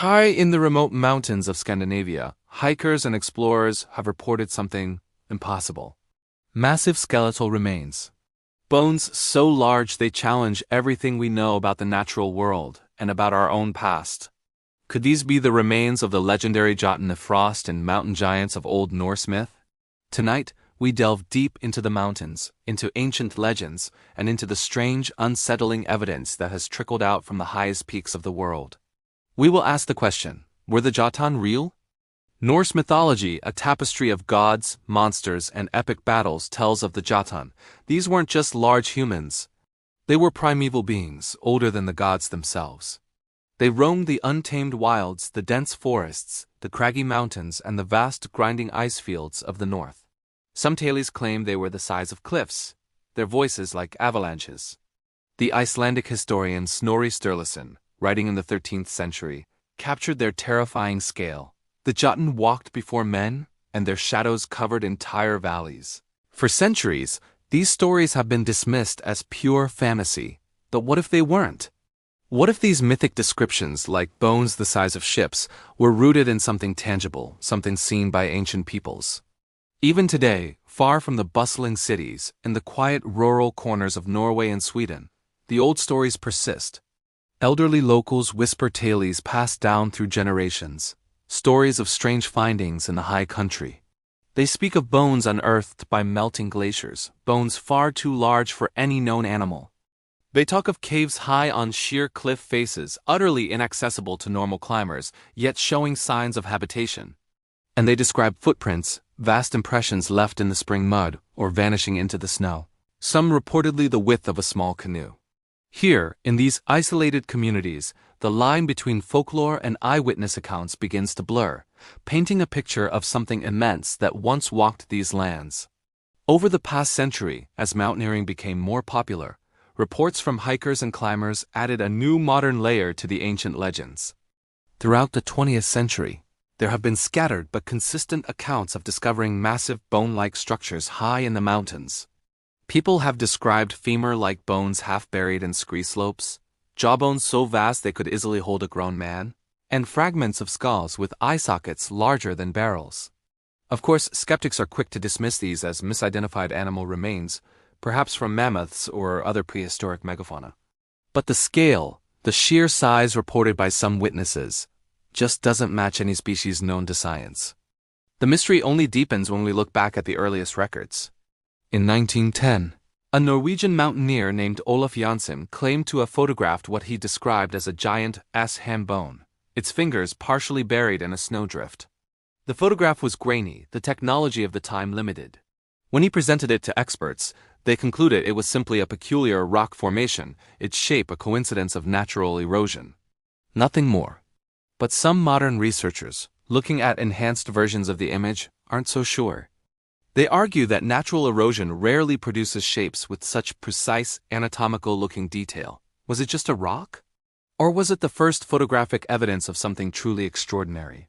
High in the remote mountains of Scandinavia, hikers and explorers have reported something impossible. Massive skeletal remains. Bones so large they challenge everything we know about the natural world and about our own past. Could these be the remains of the legendary Jotunn frost and mountain giants of Old Norse myth? Tonight, we delve deep into the mountains, into ancient legends, and into the strange, unsettling evidence that has trickled out from the highest peaks of the world. We will ask the question, were the Jotunn real? Norse mythology, a tapestry of gods, monsters, and epic battles, tells of the Jotunn. These weren't just large humans. They were primeval beings, older than the gods themselves. They roamed the untamed wilds, the dense forests, the craggy mountains, and the vast grinding ice fields of the north. Some tales claim they were the size of cliffs, their voices like avalanches. The Icelandic historian Snorri Sturluson, writing in the 13th century, captured their terrifying scale. The Jotunn walked before men, and their shadows covered entire valleys. For centuries, these stories have been dismissed as pure fantasy. But what if they weren't? What if these mythic descriptions, like bones the size of ships, were rooted in something tangible, something seen by ancient peoples? Even today, far from the bustling cities, in the quiet rural corners of Norway and Sweden, the old stories persist. Elderly locals whisper tales passed down through generations, stories of strange findings in the high country. They speak of bones unearthed by melting glaciers, bones far too large for any known animal. They talk of caves high on sheer cliff faces, utterly inaccessible to normal climbers, yet showing signs of habitation. And they describe footprints, vast impressions left in the spring mud or vanishing into the snow, some reportedly the width of a small canoe. Here, in these isolated communities, the line between folklore and eyewitness accounts begins to blur, painting a picture of something immense that once walked these lands. Over the past century, as mountaineering became more popular, reports from hikers and climbers added a new modern layer to the ancient legends. Throughout the 20th century, there have been scattered but consistent accounts of discovering massive bone-like structures high in the mountains. People have described femur-like bones half buried in scree slopes, jawbones so vast they could easily hold a grown man, and fragments of skulls with eye sockets larger than barrels. Of course, skeptics are quick to dismiss these as misidentified animal remains, perhaps from mammoths or other prehistoric megafauna. But the scale, the sheer size reported by some witnesses, just doesn't match any species known to science. The mystery only deepens when we look back at the earliest records. In 1910, a Norwegian mountaineer named Olaf Janssen claimed to have photographed what he described as a giant ham bone, its fingers partially buried in a snowdrift. The photograph was grainy, the technology of the time limited. When he presented it to experts, they concluded it was simply a peculiar rock formation, its shape a coincidence of natural erosion. Nothing more. But some modern researchers, looking at enhanced versions of the image, aren't so sure. They argue that natural erosion rarely produces shapes with such precise, anatomical-looking detail. Was it just a rock? Or was it the first photographic evidence of something truly extraordinary?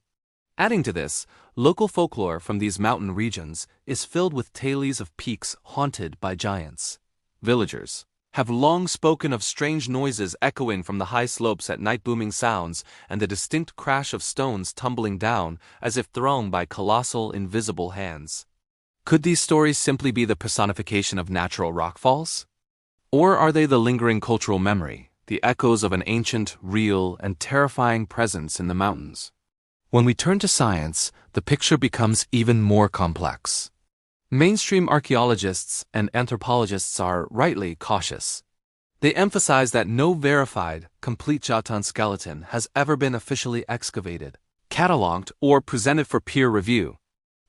Adding to this, local folklore from these mountain regions is filled with tales of peaks haunted by giants. Villagers have long spoken of strange noises echoing from the high slopes at night, booming sounds and the distinct crash of stones tumbling down as if thrown by colossal, invisible hands. Could these stories simply be the personification of natural rockfalls? Or are they the lingering cultural memory, the echoes of an ancient, real, and terrifying presence in the mountains? When we turn to science, the picture becomes even more complex. Mainstream archaeologists and anthropologists are rightly cautious. They emphasize that no verified, complete Jotunn skeleton has ever been officially excavated, catalogued, or presented for peer review.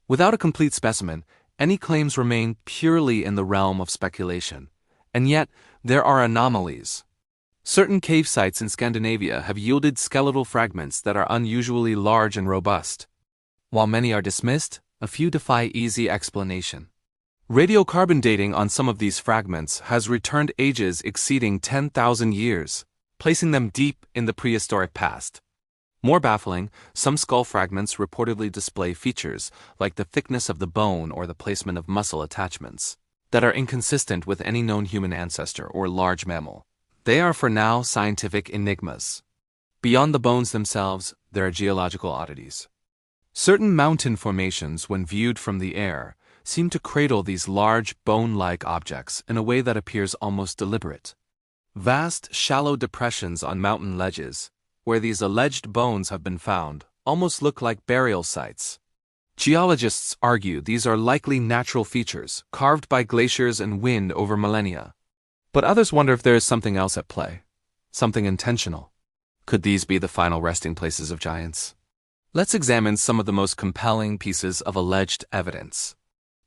Without a complete specimen, any claims remain purely in the realm of speculation. And yet, there are anomalies. Certain cave sites in Scandinavia have yielded skeletal fragments that are unusually large and robust. While many are dismissed, a few defy easy explanation. Radiocarbon dating on some of these fragments has returned ages exceeding 10,000 years, placing them deep in the prehistoric past. More baffling, some skull fragments reportedly display features, like the thickness of the bone or the placement of muscle attachments, that are inconsistent with any known human ancestor or large mammal. They are for now scientific enigmas. Beyond the bones themselves, there are geological oddities. Certain mountain formations, when viewed from the air, seem to cradle these large, bone-like objects in a way that appears almost deliberate. Vast, shallow depressions on mountain ledges, where these alleged bones have been found, almost look like burial sites. Geologists argue these are likely natural features, carved by glaciers and wind over millennia. But others wonder if there is something else at play, something intentional. Could these be the final resting places of giants? Let's examine some of the most compelling pieces of alleged evidence.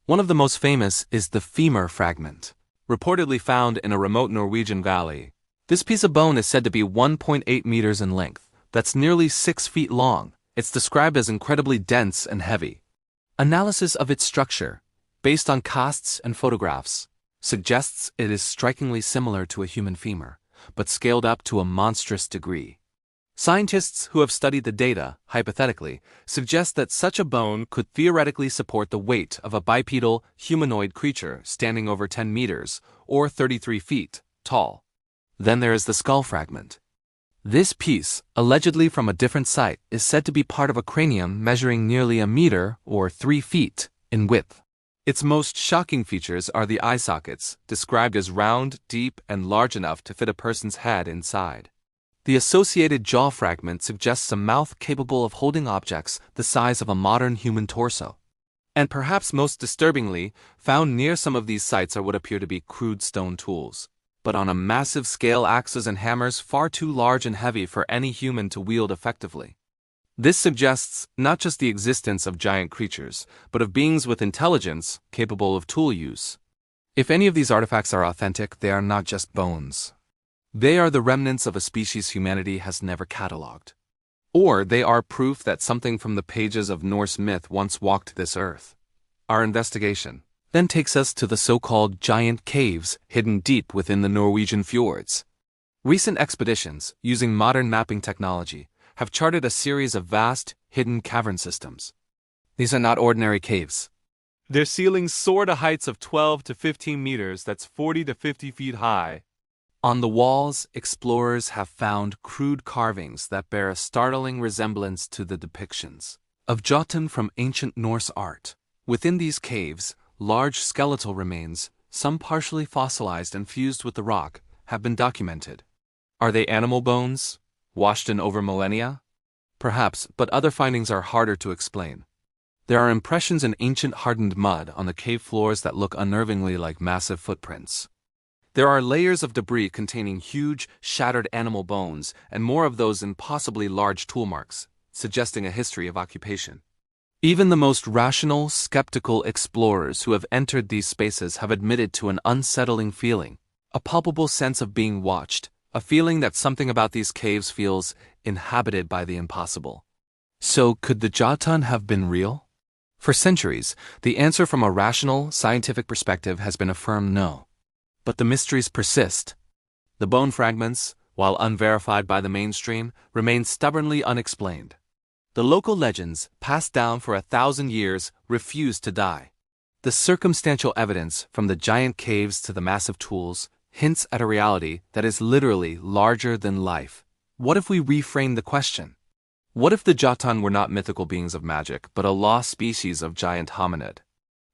One of the most famous is the femur fragment, reportedly found in a remote Norwegian valley. This piece of bone is said to be 1.8 meters in length. That's nearly 6 feet long. It's described as incredibly dense and heavy. Analysis of its structure, based on casts and photographs, suggests it is strikingly similar to a human femur, but scaled up to a monstrous degree. Scientists who have studied the data, hypothetically, suggest that such a bone could theoretically support the weight of a bipedal, humanoid creature standing over 10 meters, or 33 feet, tall. Then there is the skull fragment. This piece, allegedly from a different site, is said to be part of a cranium measuring nearly a meter, or 3 feet, in width. Its most shocking features are the eye sockets, described as round, deep, and large enough to fit a person's head inside. The associated jaw fragment suggests a mouth capable of holding objects the size of a modern human torso. And perhaps most disturbingly, found near some of these sites are what appear to be crude stone tools, but on a massive scale axes and hammers far too large and heavy for any human to wield effectively. This suggests not just the existence of giant creatures, but of beings with intelligence capable of tool use. If any of these artifacts are authentic, they are not just bones. They are the remnants of a species humanity has never catalogued. Or they are proof that something from the pages of Norse myth once walked this earth. Our investigation then takes us to the so-called giant caves hidden deep within the Norwegian fjords. Recent expeditions, using modern mapping technology, have charted a series of vast, hidden cavern systems. These are not ordinary caves. Their ceilings soar to heights of 12 to 15 meters, that's 40 to 50 feet high. On the walls, explorers have found crude carvings that bear a startling resemblance to the depictions of Jotunn from ancient Norse art. Within these caves, large skeletal remains, some partially fossilized and fused with the rock, have been documented. Are they animal bones, washed in over millennia? Perhaps, but other findings are harder to explain. There are impressions in ancient hardened mud on the cave floors that look unnervingly like massive footprints. There are layers of debris containing huge, shattered animal bones, and more of those in possibly large tool marks, suggesting a history of occupation. Even the most rational, skeptical explorers who have entered these spaces have admitted to an unsettling feeling, a palpable sense of being watched, a feeling that something about these caves feels inhabited by the impossible. So, could the Jotunn have been real? For centuries, the answer from a rational, scientific perspective has been a firm no. But the mysteries persist. The bone fragments, while unverified by the mainstream, remain stubbornly unexplained. The local legends, passed down for 1,000 years, refuse to die. The circumstantial evidence, from the giant caves to the massive tools, hints at a reality that is literally larger than life. What if we reframe the question? What if the Jotunn were not mythical beings of magic, but a lost species of giant hominid?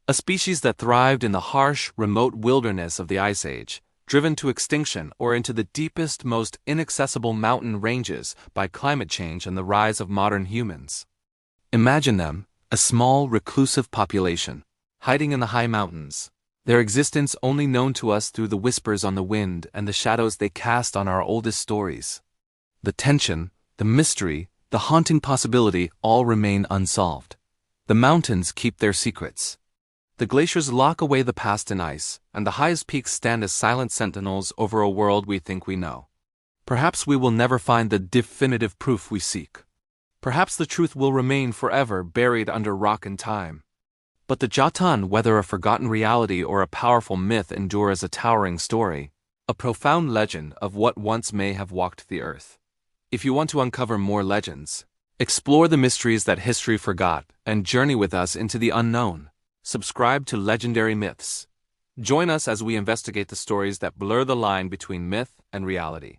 A species that thrived in the harsh, remote wilderness of the Ice Age, driven to extinction or into the deepest, most inaccessible mountain ranges by climate change and the rise of modern humans. Imagine them, a small, reclusive population, hiding in the high mountains, their existence only known to us through the whispers on the wind and the shadows they cast on our oldest stories. The tension, the mystery, the haunting possibility all remain unsolved. The mountains keep their secrets. The glaciers lock away the past in ice, and the highest peaks stand as silent sentinels over a world we think we know. Perhaps we will never find the definitive proof we seek. Perhaps the truth will remain forever buried under rock and time. But the Jotunn, whether a forgotten reality or a powerful myth, endure as a towering story, a profound legend of what once may have walked the earth. If you want to uncover more legends, explore the mysteries that history forgot, and journey with us into the unknown. Subscribe to Legendary Myths. Join us as we investigate the stories that blur the line between myth and reality.